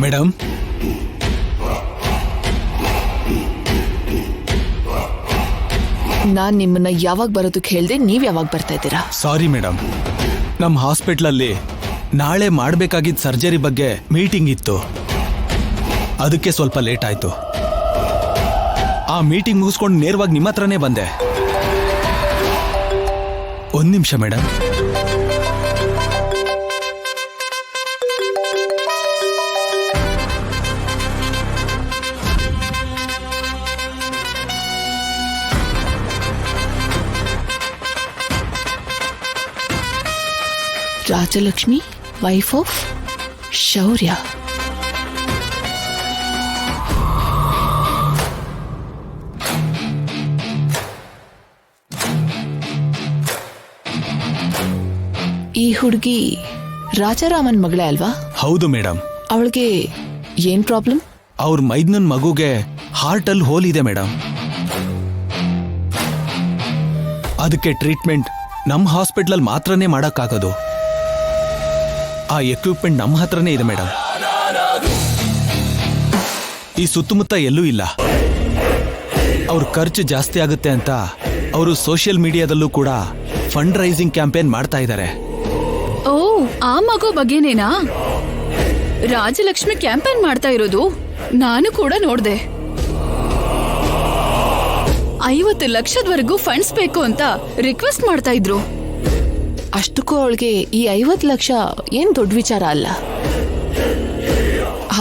Madam, ನಾನ್ ನಿಮ್ಮನ್ನ ಯಾವಾಗ ಬರೋದಕ್ಕೆ ಹೇಳ್ದೆ, ನೀವ್ ಯಾವಾಗ ಬರ್ತಾ ಇದ್ದೀರಾ? ಸಾರಿ ಮೇಡಮ್, ನಮ್ಮ ಹಾಸ್ಪಿಟ್ಲಲ್ಲಿ ನಾಳೆ ಮಾಡಬೇಕಾಗಿದ್ದ ಸರ್ಜರಿ ಬಗ್ಗೆ ಮೀಟಿಂಗ್ ಇತ್ತು. ಅದಕ್ಕೆ ಸ್ವಲ್ಪ ಲೇಟ್ ಆಯ್ತು. ಆ ಮೀಟಿಂಗ್ ಮುಗಿಸ್ಕೊಂಡು ನೇರವಾಗಿ ನಿಮ್ಮ ಹತ್ರನೇ ಬಂದೆ. ಒಂದು ನಿಮಿಷ ಮೇಡಮ್. ರಾಜಲಕ್ಷ್ಮಿ, ವೈಫ್ ಆಫ್ ಶೌರ್ಯ. ಈ ಹುಡುಗಿ ರಾಜಾರಾಮನ್ ಮಗಳೇ ಅಲ್ವಾ? ಹೌದು ಮೇಡಮ್. ಅವಳಿಗೆ ಏನ್ ಪ್ರಾಬ್ಲಮ್? ಅವ್ರ ಮೈದ್ನನ್ ಮಗುಗೆ ಹಾರ್ಟಲ್ಲಿ ಹೋಲ್ ಇದೆ ಮೇಡಮ್. ಅದಕ್ಕೆ ಟ್ರೀಟ್ಮೆಂಟ್ ನಮ್ಮ ಹಾಸ್ಪಿಟ್ಲಲ್ಲಿ ಮಾತ್ರನೇ ಮಾಡಕ್ಕಾಗೋದು. ಆ ಎಕ್ವಿಪ್ಮೆಂಟ್ ನಮ್ಮ ಹತ್ರನೇ ಇದೆ ಮೇಡಮ್. ಈ ಸುತ್ತಮುತ್ತ ಎಲ್ಲೂ ಇಲ್ಲ. ಅವ್ರ ಖರ್ಚು ಜಾಸ್ತಿ ಆಗುತ್ತೆ ಅಂತ ಅವರು ಸೋಷಿಯಲ್ ಮೀಡಿಯಾದಲ್ಲೂ ಕೂಡ ಫಂಡ್ ರೈಸಿಂಗ್ ಕ್ಯಾಂಪೇನ್ ಮಾಡ್ತಾ ಇದ್ದಾರೆ. ಓ, ಆ ಮಗು ಬಗ್ಗೆನೇನಾ ರಾಜಲಕ್ಷ್ಮಿ ಕ್ಯಾಂಪೇನ್ ಮಾಡ್ತಾ ಇರೋದು? ನಾನು ಕೂಡ ನೋಡ್ದೆ. 50 ಲಕ್ಷದವರೆಗೂ ಫಂಡ್ಸ್ ಬೇಕು ಅಂತ ರಿಕ್ವೆಸ್ಟ್ ಮಾಡ್ತಾ ಇದ್ರು. ಅಷ್ಟಕ್ಕೂ ಅವಳಿಗೆ ಈ 50 ಲಕ್ಷ ಏನ್ ದೊಡ್ಡ ವಿಚಾರ ಅಲ್ಲ.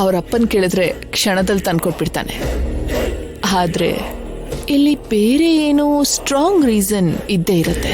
ಅವರಪ್ಪನ್ ಕೇಳಿದ್ರೆ ಕ್ಷಣದಲ್ಲಿ ತಂದ್ಕೊಟ್ಬಿಡ್ತಾನೆ. ಆದ್ರೆ ಇಲ್ಲಿ ಬೇರೆ ಏನೋ ಸ್ಟ್ರಾಂಗ್ ರೀಸನ್ ಇದ್ದೇ ಇರುತ್ತೆ.